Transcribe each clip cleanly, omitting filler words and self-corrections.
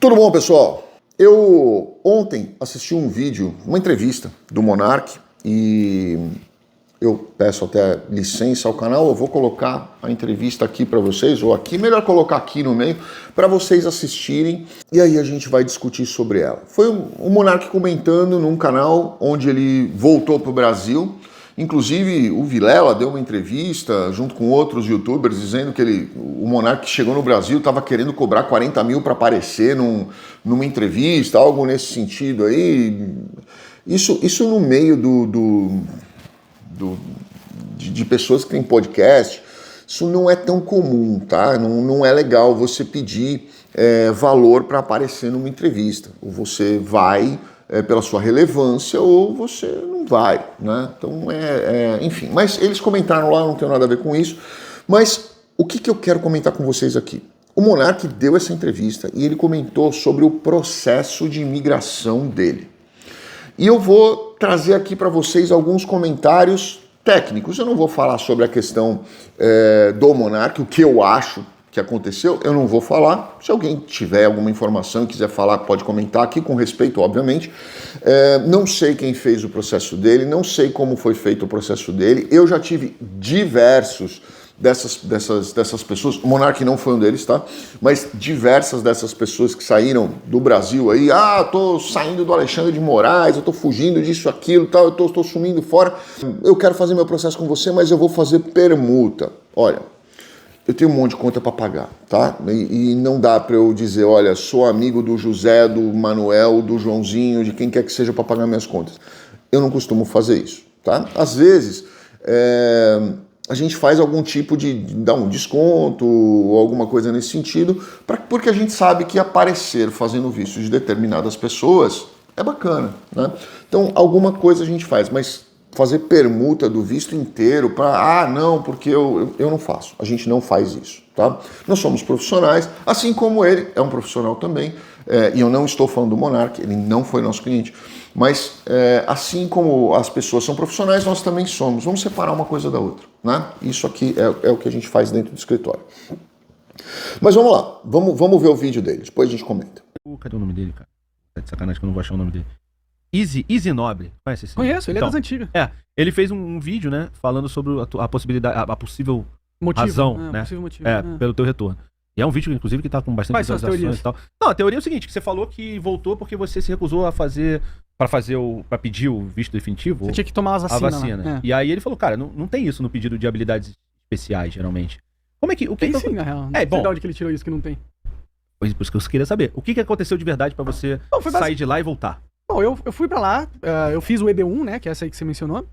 Tudo bom, pessoal? Eu ontem assisti um vídeo, uma entrevista do Monark e eu peço até licença ao canal, eu vou colocar a entrevista aqui para vocês, ou aqui, melhor colocar aqui no meio, para vocês assistirem e aí a gente vai discutir sobre ela. Foi o Monark comentando num canal onde ele voltou para o Brasil. Inclusive, o Vilela deu uma entrevista junto com outros youtubers dizendo que o Monark chegou no Brasil estava querendo cobrar 40 mil para aparecer numa entrevista, algo nesse sentido aí. Isso no meio de pessoas que têm podcast, isso não é tão comum, tá? Não é legal você pedir valor para aparecer numa entrevista. Ou você vai pela sua relevância ou você não vai, né? Então, enfim. Mas eles comentaram lá, não tem nada a ver com isso. Mas o que eu quero comentar com vocês aqui? O Monark deu essa entrevista e ele comentou sobre o processo de imigração dele. E eu vou trazer aqui para vocês alguns comentários técnicos. Eu não vou falar sobre a questão do Monark, o que eu acho que aconteceu, eu não vou falar. Se alguém tiver alguma informação e quiser falar, pode comentar aqui, com respeito, obviamente. Não sei quem fez o processo dele, não sei como foi feito o processo dele. Eu já tive diversos dessas pessoas, o Monark não foi um deles, tá? Mas diversas dessas pessoas que saíram do Brasil aí, tô saindo do Alexandre de Moraes, eu tô fugindo disso, aquilo, tal, eu tô sumindo fora, eu quero fazer meu processo com você, mas eu vou fazer permuta. Olha, eu tenho um monte de conta para pagar, tá? E não dá para eu dizer, olha, sou amigo do José, do Manuel, do Joãozinho, de quem quer que seja para pagar minhas contas. Eu não costumo fazer isso, tá? Às vezes, a gente faz algum tipo de dar um desconto ou alguma coisa nesse sentido, porque a gente sabe que aparecer fazendo visto de determinadas pessoas é bacana, né? Então, alguma coisa a gente faz, mas fazer permuta do visto inteiro para, não, porque eu não faço. A gente não faz isso, tá? Nós somos profissionais, assim como ele é um profissional também, e eu não estou falando do Monark, ele não foi nosso cliente, mas assim como as pessoas são profissionais, nós também somos. Vamos separar uma coisa da outra, né? Isso aqui é o que a gente faz dentro do escritório. Mas vamos lá, vamos ver o vídeo dele, depois a gente comenta. Cadê o nome dele, cara? Tá de sacanagem que eu não vou achar o nome dele. Easy Nobre, conhece esse? Conheço, ele é das antigas. Ele fez um vídeo, né, falando sobre a possibilidade, a possível motivo, razão, né, possível motivo, pelo teu retorno. E é um vídeo, inclusive, que tá com bastante visualizações e tal. Não, a teoria é o seguinte, que você falou que voltou porque você se recusou a fazer, pra pedir o visto definitivo. Você tinha que tomar a vacina. E aí ele falou, cara, não tem isso no pedido de habilidades especiais, geralmente. Como é que... Tem sim, na real. Bom. Não sei de onde que ele tirou isso que não tem. Por isso que eu queria saber. O que aconteceu de verdade pra você sair de lá e voltar? Bom, eu fui pra lá, eu fiz o EB1, né, que é essa aí que você mencionou,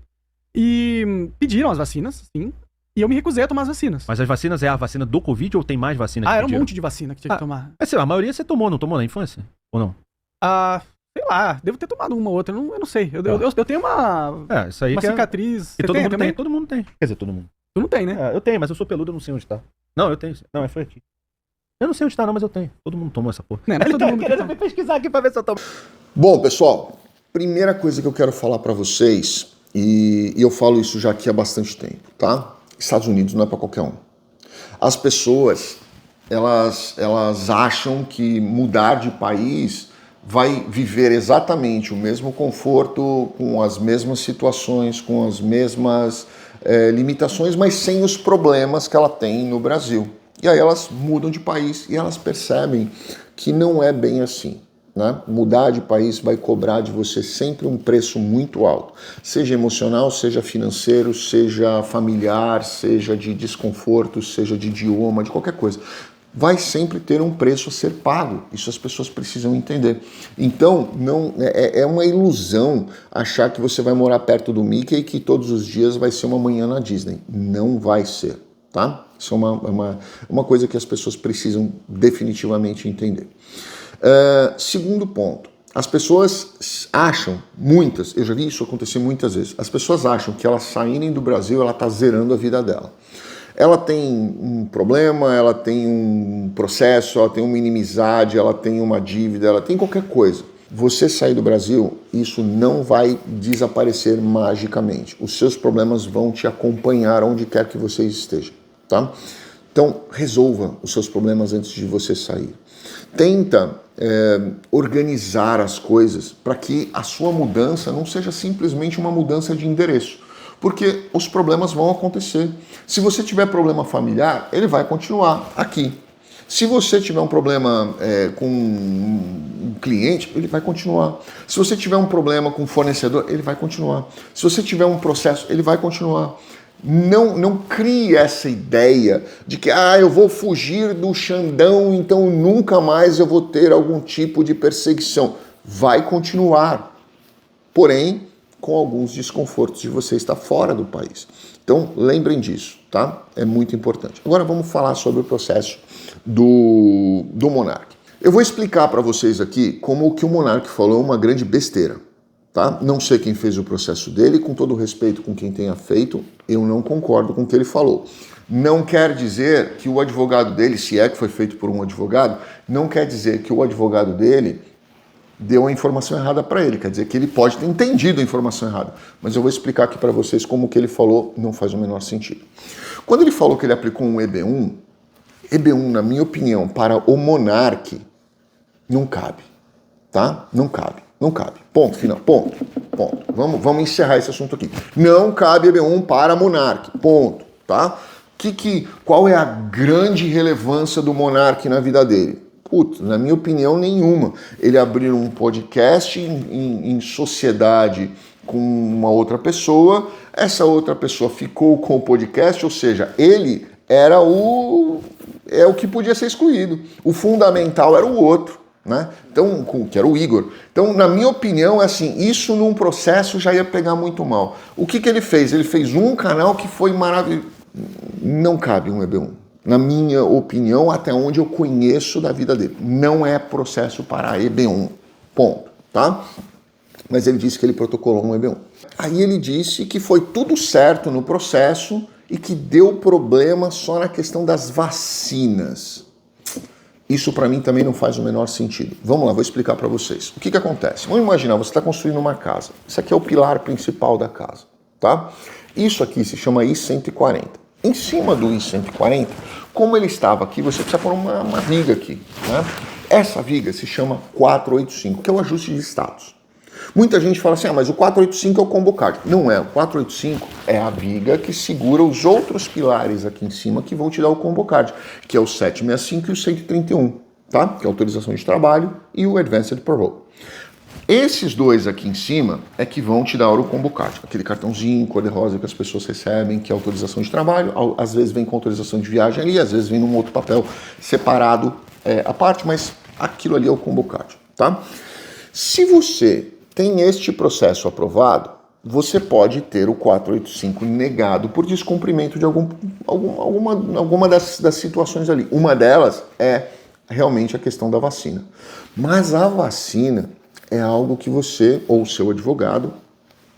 e pediram as vacinas, sim, e eu me recusei a tomar as vacinas. Mas as vacinas é a vacina do Covid ou tem mais vacina que era pediram? Um monte de vacina que tinha que tomar. A maioria você tomou, não tomou na infância? Ou não? Sei lá, devo ter tomado uma ou outra, eu não sei. Eu tenho uma, isso aí uma cicatriz. Que todo mundo tem, todo mundo tem. Quer dizer, todo mundo. Tu não tem, né? Eu tenho, mas eu sou peludo, eu não sei onde tá. Não, eu tenho. Não, foi aqui. Eu não sei onde tá não, mas eu tenho. Todo mundo tomou essa porra. Não é todo mundo querendo pesquisar aqui pra ver se eu tomo. Bom, pessoal, primeira coisa que eu quero falar para vocês, e eu falo isso já aqui há bastante tempo, tá? Estados Unidos não é para qualquer um. As pessoas, elas acham que mudar de país vai viver exatamente o mesmo conforto, com as mesmas situações, com as mesmas limitações, mas sem os problemas que ela tem no Brasil. E aí elas mudam de país e elas percebem que não é bem assim. Né? Mudar de país vai cobrar de você sempre um preço muito alto, seja emocional, seja financeiro, seja familiar, seja de desconforto, seja de idioma, de qualquer coisa. Vai sempre ter um preço a ser pago, isso as pessoas precisam entender. Então, não é uma ilusão achar que você vai morar perto do Mickey e que todos os dias vai ser uma manhã na Disney. Não vai ser, tá? Isso é uma coisa que as pessoas precisam definitivamente entender. Segundo ponto, as pessoas acham, eu já vi isso acontecer muitas vezes, as pessoas acham que elas saírem do Brasil, ela está zerando a vida dela. Ela tem um problema, ela tem um processo, ela tem uma inimizade, ela tem uma dívida, ela tem qualquer coisa. Você sair do Brasil, isso não vai desaparecer magicamente. Os seus problemas vão te acompanhar onde quer que você esteja, tá? Então, resolva os seus problemas antes de você sair. Tenta organizar as coisas para que a sua mudança não seja simplesmente uma mudança de endereço. Porque os problemas vão acontecer. Se você tiver problema familiar, ele vai continuar aqui. Se você tiver um problema com um cliente, ele vai continuar. Se você tiver um problema com um fornecedor, ele vai continuar. Se você tiver um processo, ele vai continuar. Não crie essa ideia de que eu vou fugir do Xandão, então nunca mais eu vou ter algum tipo de perseguição. Vai continuar, porém com alguns desconfortos de você estar fora do país. Então lembrem disso, tá? É muito importante. Agora vamos falar sobre o processo do Monark. Eu vou explicar para vocês aqui como o que o Monark falou é uma grande besteira. Tá? Não sei quem fez o processo dele, com todo respeito com quem tenha feito, eu não concordo com o que ele falou. Não quer dizer que o advogado dele, se é que foi feito por um advogado, não quer dizer que o advogado dele deu a informação errada para ele, quer dizer que ele pode ter entendido a informação errada. Mas eu vou explicar aqui para vocês como o que ele falou não faz o menor sentido. Quando ele falou que ele aplicou um EB1, na minha opinião, para o Monark, não cabe, tá? Não cabe. Não cabe. Ponto final. Ponto. Vamos encerrar esse assunto aqui. Não cabe EB1 para Monark. Ponto. Tá? Qual é a grande relevância do Monark na vida dele? Putz, na minha opinião, nenhuma. Ele abriu um podcast em sociedade com uma outra pessoa, essa outra pessoa ficou com o podcast, ou seja, ele era o que podia ser excluído. O fundamental era o outro. Né? Então, que era o Igor. Então, na minha opinião, é assim, isso num processo já ia pegar muito mal. O que ele fez? Ele fez um canal que foi maravilhoso. Não cabe um EB1. Na minha opinião, até onde eu conheço da vida dele. Não é processo para EB1. Ponto. Tá? Mas ele disse que ele protocolou um EB1. Aí ele disse que foi tudo certo no processo e que deu problema só na questão das vacinas. Isso para mim também não faz o menor sentido. Vamos lá, vou explicar para vocês. O que acontece? Vamos imaginar, você está construindo uma casa. Isso aqui é o pilar principal da casa, tá? Isso aqui se chama I-140. Em cima do I-140, como ele estava aqui, você precisa pôr uma viga aqui, né? Essa viga se chama 485, que é o ajuste de status. Muita gente fala assim, mas o 485 é o combo card. Não é, o 485 é a viga que segura os outros pilares aqui em cima que vão te dar o combo card, que é o 765 e o 131, tá? Que é a autorização de trabalho e o Advanced Parole. Esses dois aqui em cima é que vão te dar o combo card, aquele cartãozinho cor-de-rosa que as pessoas recebem, que é autorização de trabalho, às vezes vem com autorização de viagem ali, às vezes vem num outro papel separado à parte, mas aquilo ali é o combo card, tá? Se você tem este processo aprovado, você pode ter o 485 negado por descumprimento de alguma das situações ali. Uma delas é realmente a questão da vacina. Mas a vacina é algo que você ou o seu advogado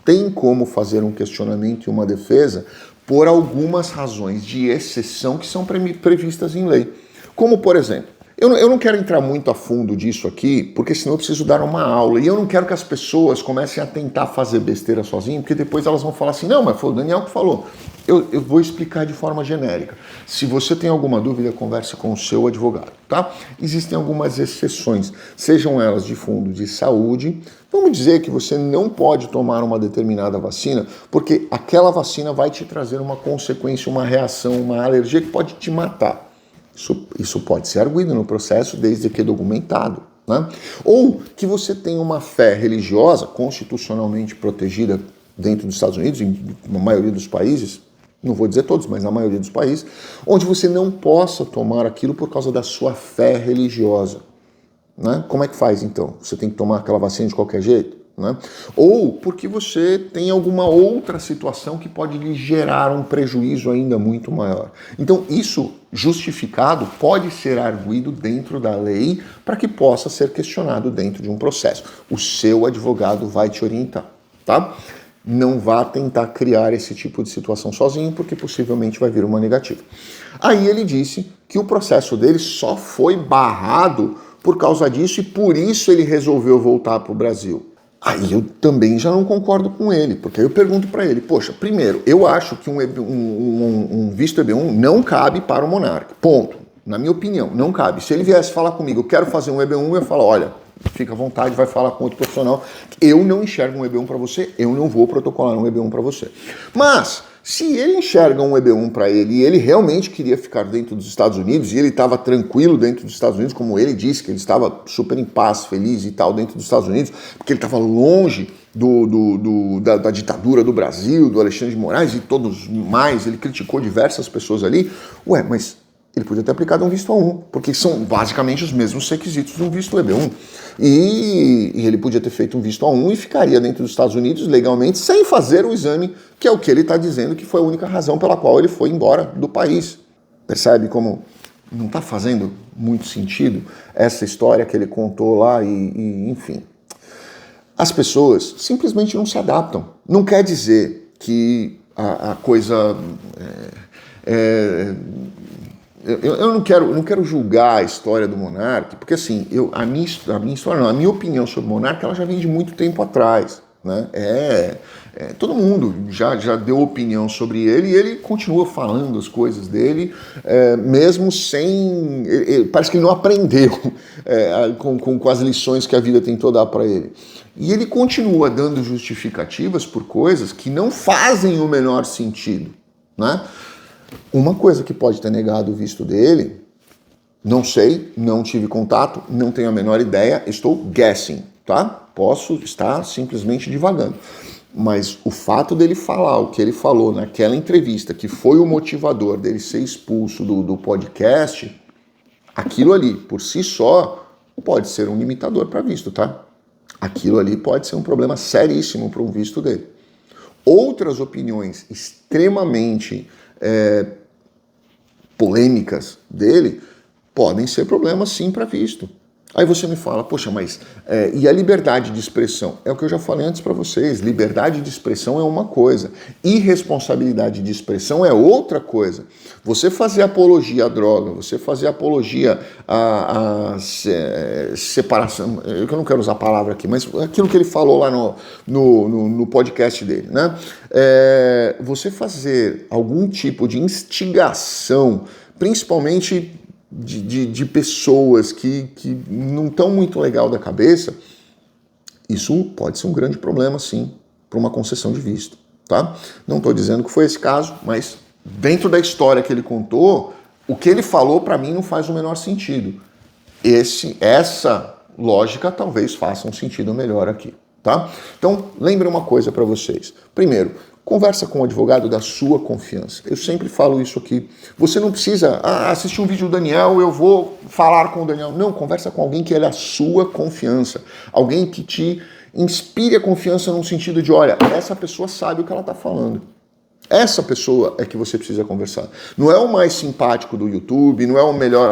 tem como fazer um questionamento e uma defesa por algumas razões de exceção que são previstas em lei. Como, por exemplo, eu não quero entrar muito a fundo disso aqui, porque senão eu preciso dar uma aula. E eu não quero que as pessoas comecem a tentar fazer besteira sozinho, porque depois elas vão falar assim, não, mas foi o Daniel que falou. Eu vou explicar de forma genérica. Se você tem alguma dúvida, converse com o seu advogado, tá? Existem algumas exceções, sejam elas de fundo de saúde. Vamos dizer que você não pode tomar uma determinada vacina, porque aquela vacina vai te trazer uma consequência, uma reação, uma alergia que pode te matar. Isso pode ser arguido no processo, desde que documentado, né? Ou que você tem uma fé religiosa constitucionalmente protegida dentro dos Estados Unidos, na maioria dos países, não vou dizer todos, mas na maioria dos países, onde você não possa tomar aquilo por causa da sua fé religiosa, né? Como é que faz então? Você tem que tomar aquela vacina de qualquer jeito? Né? Ou porque você tem alguma outra situação que pode lhe gerar um prejuízo ainda muito maior. Então isso justificado pode ser arguido dentro da lei para que possa ser questionado dentro de um processo. O seu advogado vai te orientar, tá? Não vá tentar criar esse tipo de situação sozinho, porque possivelmente vai vir uma negativa. Aí ele disse que o processo dele só foi barrado por causa disso e por isso ele resolveu voltar para o Brasil. Aí eu também já não concordo com ele, porque aí eu pergunto para ele, poxa, primeiro, eu acho que um visto EB1 não cabe para o monarca, ponto. Na minha opinião, não cabe. Se ele viesse falar comigo, eu quero fazer um EB1, eu falo, olha, fica à vontade, vai falar com outro profissional. Eu não enxergo um EB1 para você, eu não vou protocolar um EB1 para você. Mas, se ele enxerga um EB1 para ele e ele realmente queria ficar dentro dos Estados Unidos e ele estava tranquilo dentro dos Estados Unidos, como ele disse, que ele estava super em paz, feliz e tal dentro dos Estados Unidos, porque ele estava longe da ditadura do Brasil, do Alexandre de Moraes e todos mais, ele criticou diversas pessoas ali, mas ele podia ter aplicado um visto A1, porque são basicamente os mesmos requisitos de um visto EB1. E ele podia ter feito um visto A1 e ficaria dentro dos Estados Unidos legalmente, sem fazer o exame, que é o que ele está dizendo que foi a única razão pela qual ele foi embora do país. Percebe como não está fazendo muito sentido essa história que ele contou lá enfim. As pessoas simplesmente não se adaptam. Não quer dizer que a coisa... Eu não quero julgar a história do Monark, porque assim, a minha história não, a minha opinião sobre o Monark, ela já vem de muito tempo atrás, né? Todo mundo já deu opinião sobre ele e ele continua falando as coisas dele, mesmo sem... parece que ele não aprendeu com as lições que a vida tentou dar para ele. E ele continua dando justificativas por coisas que não fazem o menor sentido, né? Uma coisa que pode ter negado o visto dele, não sei, não tive contato, não tenho a menor ideia, estou guessing, tá? Posso estar simplesmente divagando. Mas o fato dele falar o que ele falou naquela entrevista, que foi o motivador dele ser expulso do podcast, aquilo ali, por si só, pode ser um limitador para visto, tá? Aquilo ali pode ser um problema seríssimo para um visto dele. Outras opiniões extremamente polêmicas dele podem ser problemas sim para visto. Aí você me fala, poxa, mas e a liberdade de expressão? É o que eu já falei antes para vocês, liberdade de expressão é uma coisa, irresponsabilidade de expressão é outra coisa. Você fazer apologia à droga, você fazer apologia à separação, eu não quero usar a palavra aqui, mas aquilo que ele falou lá no podcast dele, né? Você fazer algum tipo de instigação, principalmente de pessoas que não estão muito legal da cabeça, isso pode ser um grande problema, sim, para uma concessão de visto, tá? Não estou dizendo que foi esse caso, mas dentro da história que ele contou, o que ele falou para mim não faz o menor sentido. Essa lógica talvez faça um sentido melhor aqui, tá? Então, lembre uma coisa para vocês. Primeiro, conversa com um advogado da sua confiança. Eu sempre falo isso aqui. Você não precisa assistir um vídeo do Daniel, eu vou falar com o Daniel. Não, conversa com alguém que é da sua confiança. Alguém que te inspire a confiança no sentido de, olha, essa pessoa sabe o que ela está falando. Essa pessoa é que você precisa conversar. Não é o mais simpático do YouTube, não é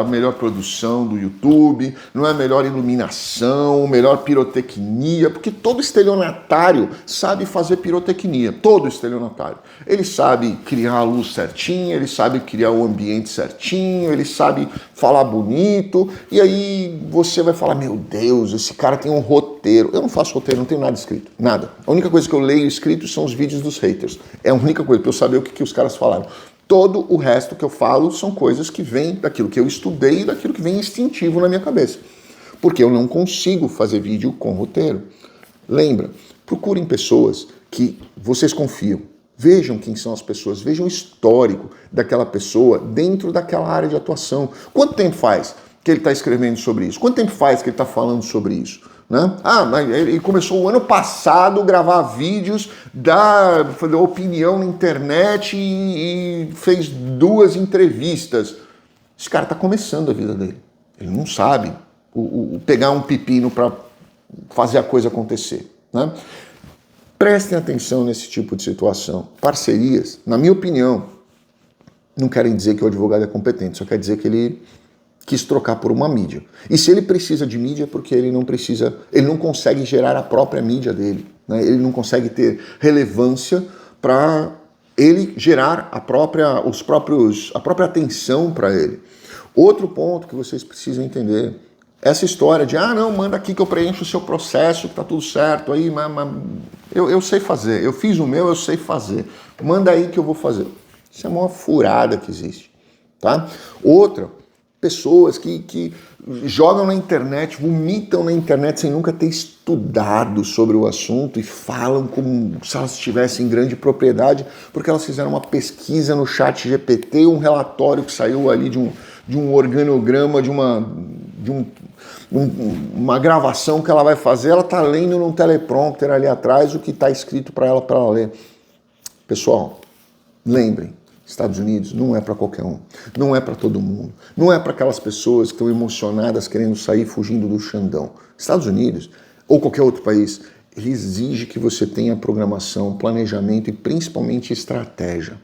a melhor produção do YouTube, não é a melhor iluminação, melhor pirotecnia, porque todo estelionatário sabe fazer pirotecnia, todo estelionatário. Ele sabe criar a luz certinha, ele sabe criar o ambiente certinho, ele sabe falar bonito, e aí você vai falar, meu Deus, esse cara tem um roteiro. Eu não faço roteiro, não tenho nada escrito, nada. A única coisa que eu leio escrito são os vídeos dos haters. É a única coisa, para eu saber o que os caras falaram. Todo o resto que eu falo são coisas que vêm daquilo que eu estudei e daquilo que vem instintivo na minha cabeça. Porque eu não consigo fazer vídeo com roteiro. Lembra, procurem pessoas que vocês confiam. Vejam quem são as pessoas, vejam o histórico daquela pessoa dentro daquela área de atuação. Quanto tempo faz que ele está escrevendo sobre isso? Quanto tempo faz que ele está falando sobre isso? Né? Mas ele começou o ano passado a gravar vídeos da opinião na internet e fez 2 entrevistas. Esse cara está começando a vida dele. Ele não sabe pegar um pepino para fazer a coisa acontecer. Né? Prestem atenção nesse tipo de situação. Parcerias, na minha opinião, não querem dizer que o advogado é competente, só quer dizer que ele quis trocar por uma mídia. E se ele precisa de mídia é porque ele não consegue gerar a própria mídia dele. Né? Ele não consegue ter relevância para ele gerar a própria atenção para ele. Outro ponto que vocês precisam entender, Essa história de, não, manda aqui que eu preencho o seu processo, que tá tudo certo, aí, eu sei fazer, eu fiz o meu, eu sei fazer, manda aí que eu vou fazer. Isso é a maior furada que existe, tá? Outra, pessoas que jogam na internet, vomitam na internet sem nunca ter estudado sobre o assunto e falam como se elas tivessem grande propriedade, porque elas fizeram uma pesquisa no chat GPT, um relatório que saiu ali de um organograma, de uma gravação que ela vai fazer, ela está lendo num teleprompter ali atrás o que está escrito para ela ler. Pessoal, lembrem, Estados Unidos não é para qualquer um, não é para todo mundo, não é para aquelas pessoas que estão emocionadas querendo sair fugindo do Xandão. Estados Unidos, ou qualquer outro país, ele exige que você tenha programação, planejamento e principalmente estratégia.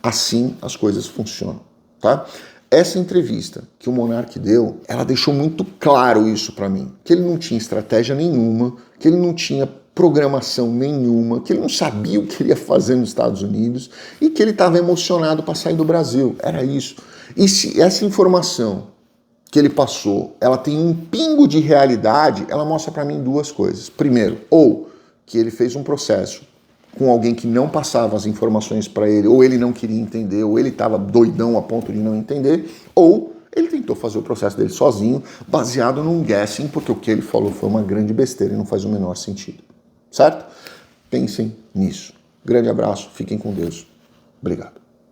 Assim as coisas funcionam, tá? Essa entrevista que o Monark deu, ela deixou muito claro isso para mim, que ele não tinha estratégia nenhuma, que ele não tinha programação nenhuma, que ele não sabia o que ele ia fazer nos Estados Unidos e que ele estava emocionado para sair do Brasil. Era isso. E se essa informação que ele passou, ela tem um pingo de realidade, ela mostra para mim duas coisas. Primeiro, ou que ele fez um processo com alguém que não passava as informações para ele, ou ele não queria entender, ou ele estava doidão a ponto de não entender, ou ele tentou fazer o processo dele sozinho, baseado num guessing, porque o que ele falou foi uma grande besteira e não faz o menor sentido. Certo? Pensem nisso. Grande abraço, fiquem com Deus. Obrigado.